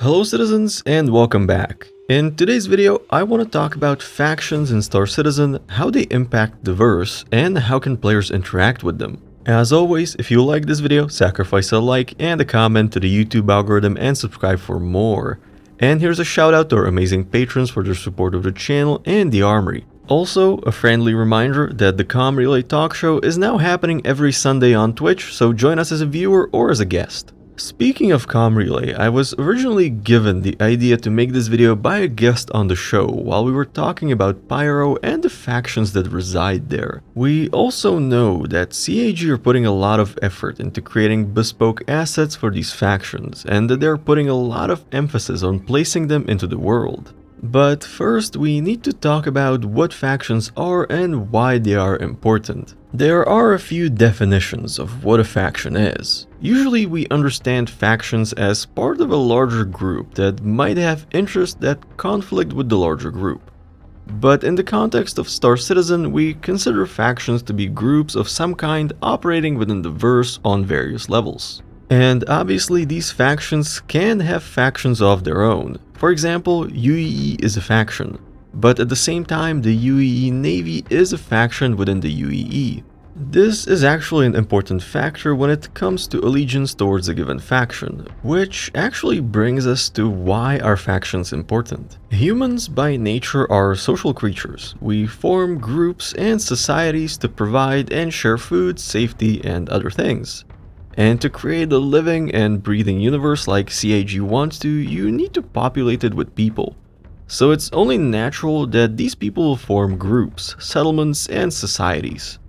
Hello citizens and welcome back. In today's video, I want to talk about factions in Star Citizen, how they impact the verse, and how can players interact with them. As always, if you like this video, sacrifice a like and a comment to the YouTube algorithm and subscribe for more. And here's a shout out to our amazing patrons for their support of the channel and the Armory. Also, a friendly reminder that the Comm Relay talk show is now happening every Sunday on Twitch, so join us as a viewer or as a guest. Speaking of Comm Relay, I was originally given the idea to make this video by a guest on the show while we were talking about Pyro and the factions that reside there. We also know that CAG are putting a lot of effort into creating bespoke assets for these factions, and that they're putting a lot of emphasis on placing them into the world. But first, we need to talk about what factions are and why they are important. There are a few definitions of what a faction is. Usually we understand factions as part of a larger group that might have interests that conflict with the larger group. But in the context of Star Citizen, we consider factions to be groups of some kind operating within the verse on various levels. And obviously these factions can have factions of their own. For example, UEE is a faction, but at the same time the UEE Navy is a faction within the UEE. This is actually an important factor when it comes to allegiance towards a given faction, which actually brings us to why are factions important. Humans by nature are social creatures. We form groups and societies to provide and share food, safety, and other things. And to create a living and breathing universe like CAG wants to, you need to populate it with people. So it's only natural that these people will form groups, settlements, and societies.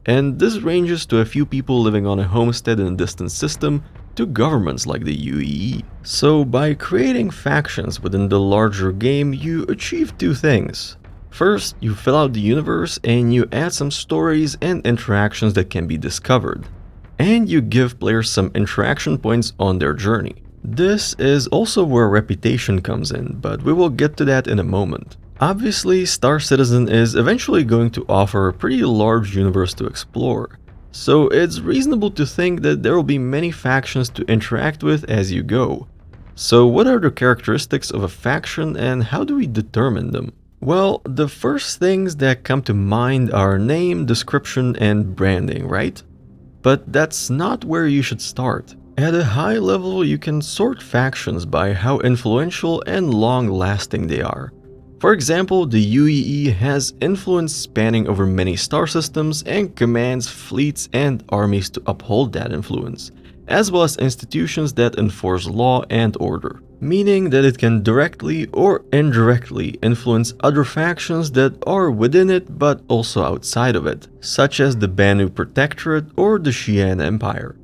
And this ranges to a few people living on a homestead in a distant system to governments like the UEE. So by creating factions within the larger game, you achieve two things. First, you fill out the universe and you add some stories and interactions that can be discovered. And you give players some interaction points on their journey. This is also where reputation comes in, but we will get to that in a moment. Obviously, Star Citizen is eventually going to offer a pretty large universe to explore, so it's reasonable to think that there will be many factions to interact with as you go. So what are the characteristics of a faction and how do we determine them? Well, the first things that come to mind are name, description, and branding, right? But that's not where you should start. At a high level, you can sort factions by how influential and long-lasting they are. For example, the UEE has influence spanning over many star systems and commands fleets and armies to uphold that influence, as well as institutions that enforce law and order, meaning that it can directly or indirectly influence other factions that are within it but also outside of it, such as the Banu Protectorate or the Xi'an Empire.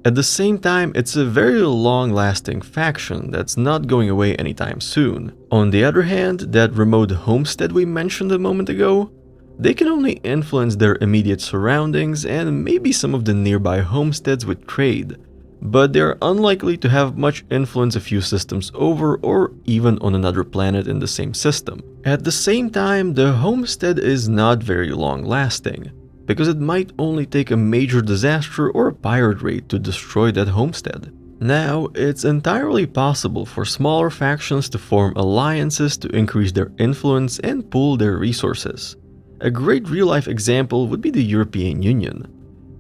At the same time, it's a very long-lasting faction that's not going away anytime soon. On the other hand, that remote homestead we mentioned a moment ago, they can only influence their immediate surroundings and maybe some of the nearby homesteads with trade, but they're unlikely to have much influence a few systems over or even on another planet in the same system. At the same time, the homestead is not very long-lasting, because it might only take a major disaster or a pirate raid to destroy that homestead. Now, it's entirely possible for smaller factions to form alliances to increase their influence and pool their resources. A great real-life example would be the European Union.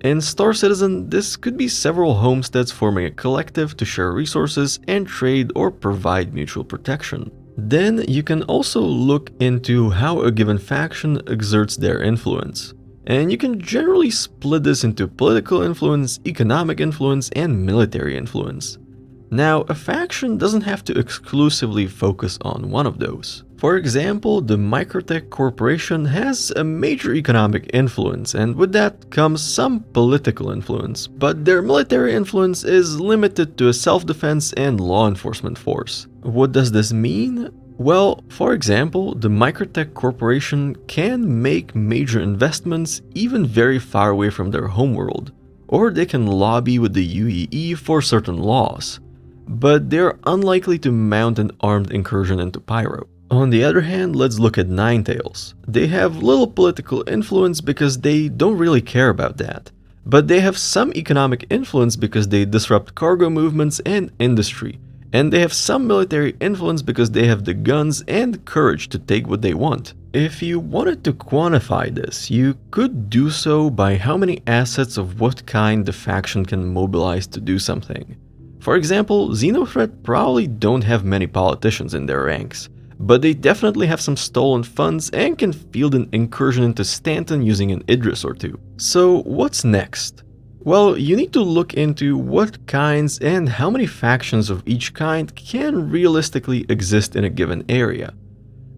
In Star Citizen, this could be several homesteads forming a collective to share resources and trade or provide mutual protection. Then you can also look into how a given faction exerts their influence. And you can generally split this into political influence, economic influence, and military influence. Now, a faction doesn't have to exclusively focus on one of those. For example, the VeeroTech Corporation has a major economic influence, and with that comes some political influence, but their military influence is limited to a self-defense and law enforcement force. What does this mean? Well, for example, the VeeroTech Corporation can make major investments even very far away from their homeworld, or they can lobby with the UEE for certain laws, but they're unlikely to mount an armed incursion into Pyro. On the other hand, let's look at Ninetales. They have little political influence because they don't really care about that, but they have some economic influence because they disrupt cargo movements and industry, and they have some military influence because they have the guns and courage to take what they want. If you wanted to quantify this, you could do so by how many assets of what kind the faction can mobilize to do something. For example, Xenothreat probably don't have many politicians in their ranks, but they definitely have some stolen funds and can field an incursion into Stanton using an Idris or two. So what's next? Well, you need to look into what kinds and how many factions of each kind can realistically exist in a given area.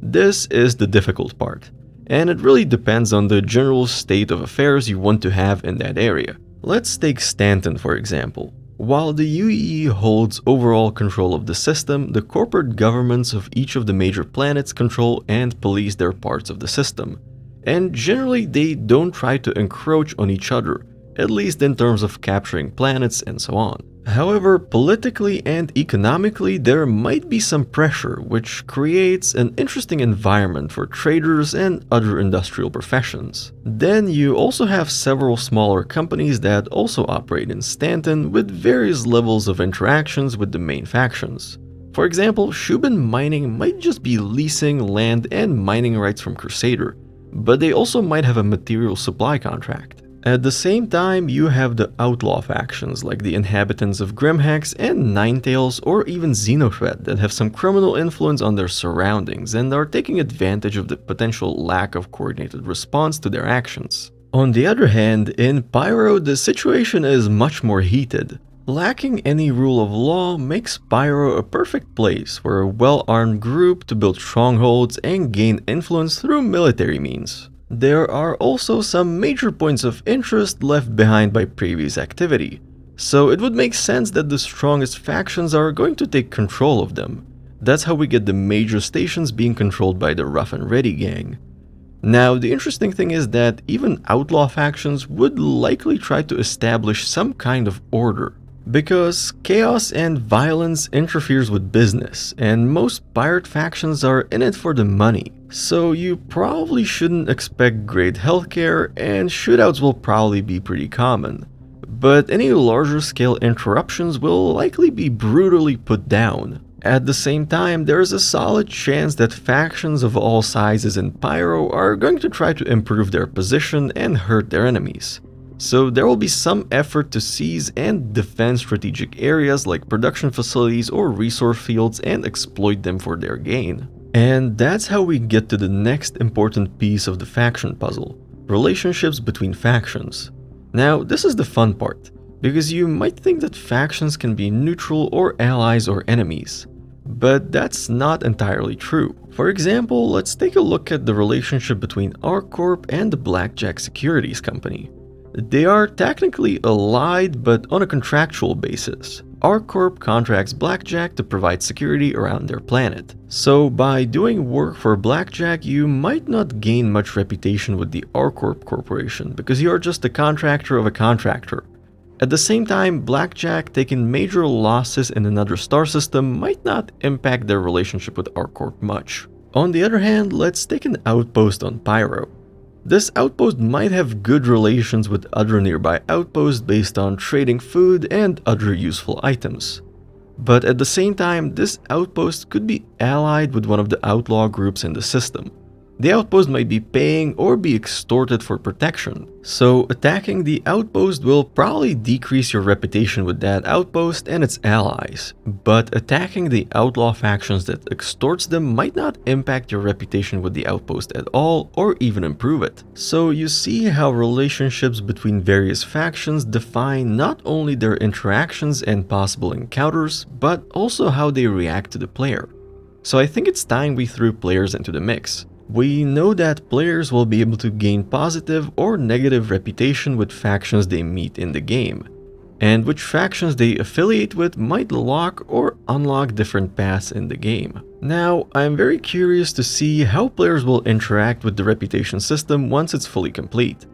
This is the difficult part, and it really depends on the general state of affairs you want to have in that area. Let's take Stanton for example. While the UEE holds overall control of the system, the corporate governments of each of the major planets control and police their parts of the system, and generally they don't try to encroach on each other, at least in terms of capturing planets and so on. However, politically and economically, there might be some pressure, which creates an interesting environment for traders and other industrial professions. Then you also have several smaller companies that also operate in Stanton with various levels of interactions with the main factions. For example, Shubin Mining might just be leasing land and mining rights from Crusader, but they also might have a material supply contract. At the same time, you have the outlaw factions like the inhabitants of Grimhex and Ninetales or even Xenothreat that have some criminal influence on their surroundings and are taking advantage of the potential lack of coordinated response to their actions. On the other hand, in Pyro, the situation is much more heated. Lacking any rule of law makes Pyro a perfect place for a well-armed group to build strongholds and gain influence through military means. There are also some major points of interest left behind by previous activity, so it would make sense that the strongest factions are going to take control of them. That's how we get the major stations being controlled by the Rough and Ready gang. Now, the interesting thing is that even outlaw factions would likely try to establish some kind of order, because chaos and violence interferes with business, and most pirate factions are in it for the money. So you probably shouldn't expect great healthcare, and shootouts will probably be pretty common. But any larger scale interruptions will likely be brutally put down. At the same time, there is a solid chance that factions of all sizes in Pyro are going to try to improve their position and hurt their enemies. So there will be some effort to seize and defend strategic areas like production facilities or resource fields and exploit them for their gain. And that's how we get to the next important piece of the faction puzzle: relationships between factions. Now, this is the fun part, because you might think that factions can be neutral or allies or enemies. But that's not entirely true. For example, let's take a look at the relationship between ArcCorp and the Blackjack Securities Company. They are technically allied, but on a contractual basis. ArcCorp contracts Blackjack to provide security around their planet. So by doing work for Blackjack, you might not gain much reputation with the ArcCorp Corporation because you're just a contractor of a contractor. At the same time, Blackjack taking major losses in another star system might not impact their relationship with ArcCorp much. On the other hand, let's take an outpost on Pyro. This outpost might have good relations with other nearby outposts based on trading food and other useful items. But at the same time, this outpost could be allied with one of the outlaw groups in the system. The outpost might be paying or be extorted for protection, so attacking the outpost will probably decrease your reputation with that outpost and its allies, but attacking the outlaw factions that extorts them might not impact your reputation with the outpost at all or even improve it. So you see how relationships between various factions define not only their interactions and possible encounters, but also how they react to the player. So I think it's time we threw players into the mix. We know that players will be able to gain positive or negative reputation with factions they meet in the game, and which factions they affiliate with might lock or unlock different paths in the game. Now, I'm very curious to see how players will interact with the reputation system once it's fully complete.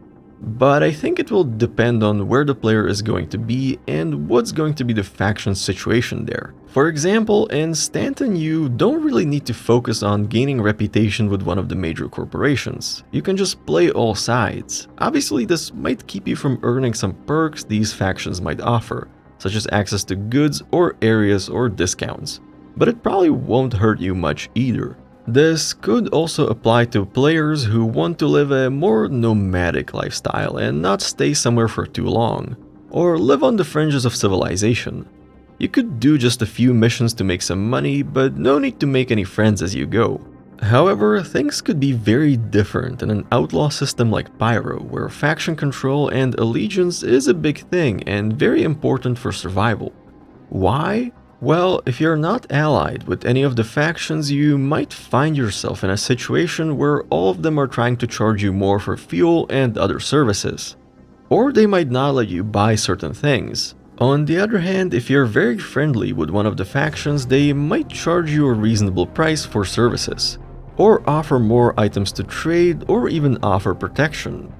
But I think it will depend on where the player is going to be and what's going to be the faction situation there. For example, in Stanton you don't really need to focus on gaining reputation with one of the major corporations. You can just play all sides. Obviously this might keep you from earning some perks these factions might offer, such as access to goods or areas or discounts, but it probably won't hurt you much either. This could also apply to players who want to live a more nomadic lifestyle and not stay somewhere for too long, or live on the fringes of civilization. You could do just a few missions to make some money, but no need to make any friends as you go. However, things could be very different in an outlaw system like Pyro, where faction control and allegiance is a big thing and very important for survival. Why? Well, if you're not allied with any of the factions, you might find yourself in a situation where all of them are trying to charge you more for fuel and other services. Or they might not let you buy certain things. On the other hand, if you're very friendly with one of the factions, they might charge you a reasonable price for services, or offer more items to trade, or even offer protection.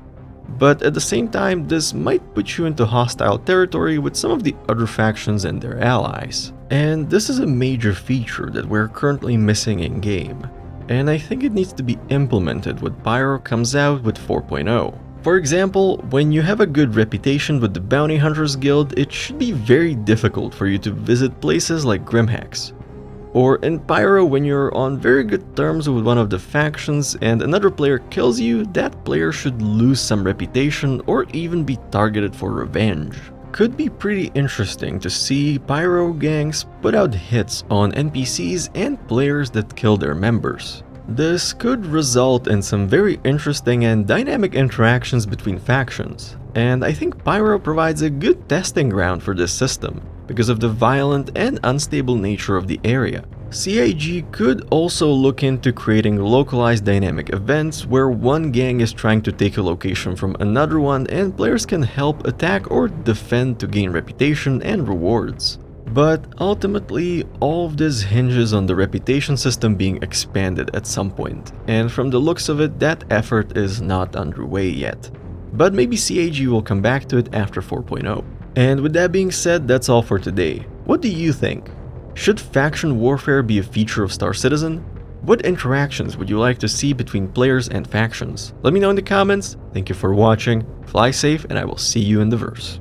But at the same time, this might put you into hostile territory with some of the other factions and their allies. And this is a major feature that we're currently missing in-game, and I think it needs to be implemented when Pyro comes out with 4.0. For example, when you have a good reputation with the Bounty Hunters Guild, it should be very difficult for you to visit places like Grimhex. Or in Pyro, when you're on very good terms with one of the factions and another player kills you, that player should lose some reputation or even be targeted for revenge. Could be pretty interesting to see Pyro gangs put out hits on NPCs and players that kill their members. This could result in some very interesting and dynamic interactions between factions, and I think Pyro provides a good testing ground for this system because of the violent and unstable nature of the area. CIG could also look into creating localized dynamic events where one gang is trying to take a location from another one and players can help attack or defend to gain reputation and rewards. But ultimately, all of this hinges on the reputation system being expanded at some point, and from the looks of it, that effort is not underway yet. But maybe CIG will come back to it after 4.0. And with that being said, that's all for today. What do you think? Should faction warfare be a feature of Star Citizen? What interactions would you like to see between players and factions? Let me know in the comments. Thank you for watching, fly safe, and I will see you in the verse.